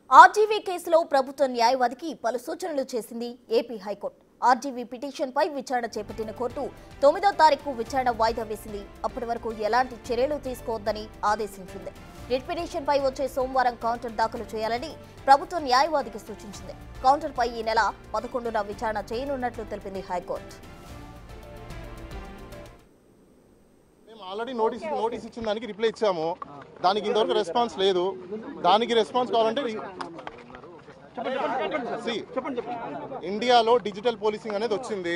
RGV కేసులో ప్రభుత్వ న్యాయవాదికి పలు సూచనలు చేసింది ఏపీ హైకోర్టు. ఆర్జీవీ పిటిషన్పై విచారణ చేపట్టిన కోర్టు 9వ తారీఖు విచారణ వాయిదా వేసింది. అప్పటి వరకు ఎలాంటి చర్యలు తీసుకోవద్దని ఆదేశించింది. రిట్ పిటిషన్పై వచ్చే సోమవారం కౌంటర్ దాఖలు చేయాలని ప్రభుత్వ న్యాయవాదికి సూచించింది. కౌంటర్పై ఈ నెల 11న విచారణ చేయనున్నట్లు తెలిపింది హైకోర్టు. ఆల్రెడీ నోటీస్ ఇచ్చిన దానికి రిప్లై ఇచ్చాము. దానికి ఇంతవరకు రెస్పాన్స్ లేదు. దానికి రెస్పాన్స్ కావాలంటే ఇండియాలో డిజిటల్ పోలీసింగ్ అనేది వచ్చింది.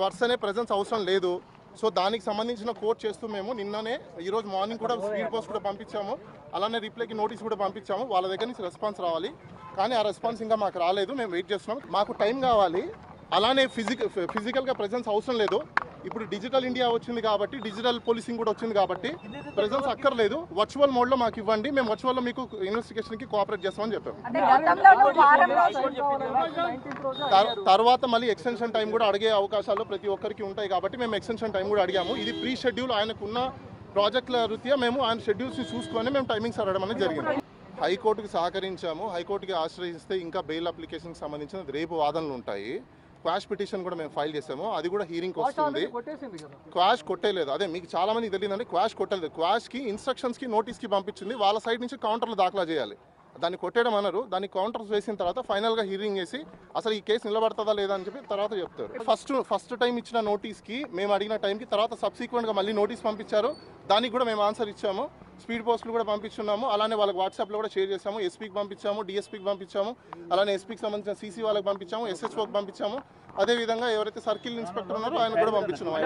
పర్సనే ప్రెజెన్స్ అవసరం లేదు. సో దానికి సంబంధించిన కోర్ట్ చేస్తూ మేము నిన్ననే ఈరోజు మార్నింగ్ కూడా స్పీడ్ పోస్ట్ కూడా పంపించాము. అలానే రిప్లైకి నోటీస్ కూడా పంపించాము. వాళ్ళ దగ్గర నుంచి రెస్పాన్స్ రావాలి. కానీ ఆ రెస్పాన్స్ ఇంకా మాకు రాలేదు. మేము వెయిట్ చేస్తున్నాం. మాకు టైం కావాలి. అలానే ఫిజికల్గా ప్రెజెన్స్ అవసరం లేదు. ఇప్పుడు డిజిటల్ ఇండియా వచ్చింది కాబట్టి, డిజిటల్ పోలీసింగ్ కూడా వచ్చింది కాబట్టి ప్రెజెన్స్ అక్కర్లేదు. వర్చువల్ మోడ్లో మాకు ఇవ్వండి, మేము వర్చువల్లో మీకు ఇన్వెస్టిగేషన్కి కోఆపరేట్ చేస్తామని చెప్పాము. తర్వాత మళ్ళీ ఎక్స్టెన్షన్ టైం కూడా అడిగే అవకాశాలు ప్రతి ఒక్కరికి ఉంటాయి కాబట్టి మేము ఎక్స్టెన్షన్ టైం కూడా అడిగాము. ఇది ప్రీ షెడ్యూల్, ఆయనకున్న ప్రాజెక్టుల రీత్యా మేము ఆయన షెడ్యూల్స్ని చూసుకొని మేము టైమింగ్స్ అడగడం అనేది జరిగింది. హైకోర్టుకి సహకరించాము. హైకోర్టుకి ఆశ్రయిస్తే ఇంకా బెయిల్ అప్లికేషన్కి సంబంధించిన రేపు వాదనలు ఉంటాయి. క్వాష్ పిటిషన్ కూడా మేము ఫైల్ చేసాము. అది కూడా హీరింగ్కి వస్తుంది. క్వాష్ కొట్టేలేదు. అదే మీకు చాలా మందికి తెలియదండి, క్వాష్ కొట్టలేదు. క్వాష్కి ఇన్స్ట్రక్షన్స్కి నోటీస్కి పంపించింది. వాళ్ళ సైడ్ నుంచి కౌంటర్లు దాఖలా చేయాలి. దాన్ని కొట్టేయడం అన్నారు. దాన్ని కౌంటర్స్ వేసిన తర్వాత ఫైనల్గా హీరింగ్ చేసి అసలు ఈ కేసు నిలబడుతుందా లేదా అని చెప్పి తర్వాత చెప్తారు. ఫస్ట్ టైం ఇచ్చిన నోటీస్కి మేము అడిగిన టైంకి తర్వాత సబ్సిక్వెంట్గా మళ్ళీ నోటీస్ పంపించారు. దానికి కూడా మేము ఆన్సర్ ఇచ్చాము. స్పీడ్ పోస్టులు కూడా పంపించున్నాము. అలానే వాళ్ళకి వాట్సాప్లో కూడా షేర్ చేసాము. ఎస్పీకి పంపించాము, డిఎస్పీకి పంపించాము. అలానే ఎస్పీకి సంబంధించిన సీసీ వాళ్ళకి పంపించాము, ఎస్హెచ్ఓకి పంపించాము. అదేవిధంగా ఎవరైతే సర్కిల్ ఇన్స్పెక్టర్ ఉన్నారో ఆయన కూడా పంపించున్నాము.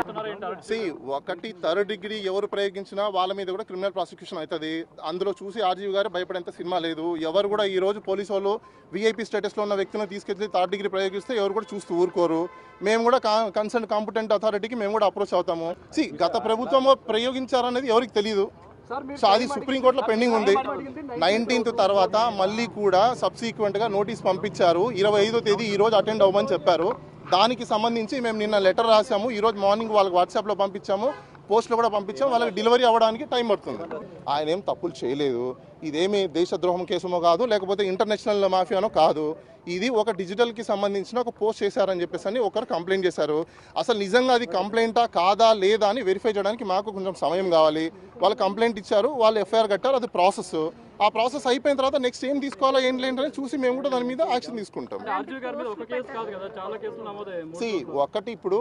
ఒకటి థర్డ్ డిగ్రీ ఎవరు ప్రయోగించినా వాళ్ళ మీద కూడా క్రిమినల్ ప్రాసిక్యూషన్ అవుతుంది. అందులో చూసి ఆర్జీవీ గారు భయపడేంత సినిమా లేదు. ఎవరు కూడా ఈ రోజు పోలీసు వాళ్ళు వీఐపీ స్టేటస్లో ఉన్న వ్యక్తిని తీసుకెళ్లి థర్డ్ డిగ్రీ ప్రయోగిస్తే ఎవరు కూడా చూస్తూ ఊరుకోరు. మేము కూడా కన్సర్న్ కాంపిటెంట్ అథారిటీకి మేము కూడా అప్రోచ్ అవుతాము. గత ప్రభుత్వం ప్రయోగించారనేది ఎవరికి తెలియదు. సో అది సుప్రీంకోర్టులో పెండింగ్ ఉంది. 19th తర్వాత మళ్ళీ కూడా సబ్సిక్వెంట్గా నోటీస్ పంపించారు. 25వ తేదీ ఈ రోజు అటెండ్ అవ్వమని చెప్పారు. దానికి సంబంధించి మేము నిన్న లెటర్ రాసాము. ఈరోజు మార్నింగ్ వాళ్ళకి వాట్సాప్లో పంపించాము, పోస్ట్లో కూడా పంపించాము. వాళ్ళకి డెలివరీ అవ్వడానికి టైం పడుతుంది. ఆయన ఏం తప్పులు చేయలేదు. ఇదేమి దేశద్రోహం కేసుమో కాదు, లేకపోతే ఇంటర్నేషనల్ మాఫియానో కాదు. ఇది ఒక డిజిటల్కి సంబంధించిన ఒక పోస్ట్ చేశారని చెప్పేసి అని ఒకరు కంప్లైంట్ చేశారు. అసలు నిజంగా అది కంప్లైంటా కాదా లేదా అని వెరిఫై చేయడానికి మాకు కొంచెం సమయం కావాలి. వాళ్ళు కంప్లైంట్ ఇచ్చారు, వాళ్ళు ఎఫ్ఐఆర్ కట్టారు. అది ప్రాసెస్. ఆ ప్రాసెస్ అయిపోయిన తర్వాత నెక్స్ట్ ఏం తీసుకోవాలో ఏం లేదని చూసి మేము కూడా దాని మీద యాక్షన్ తీసుకుంటాం. ఒకటి ఇప్పుడు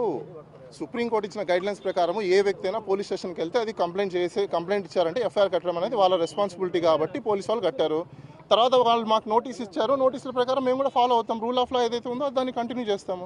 సుప్రీంకోర్టు ఇచ్చిన గైడ్లైన్స్ ప్రకారం ఏ వ్యక్తి అయినా పోలీస్ స్టేషన్కి వెళ్తే అది కంప్లైంట్ ఇచ్చారంటే ఎఫ్ఐఆర్ కట్టడం అనేది వాళ్ళ రెస్పాన్సిబిలిటీ కాబట్టి పోలీసు వాళ్ళు కట్టారు. తర్వాత వాళ్ళు మాకు నోటీస్ ఇచ్చారు. నోటీసుల ప్రకారం మేము కూడా ఫాలో అవుతాం. రూల్ ఆఫ్ లా ఏదైతే ఉందో దాన్ని కంటిన్యూ చేస్తాము.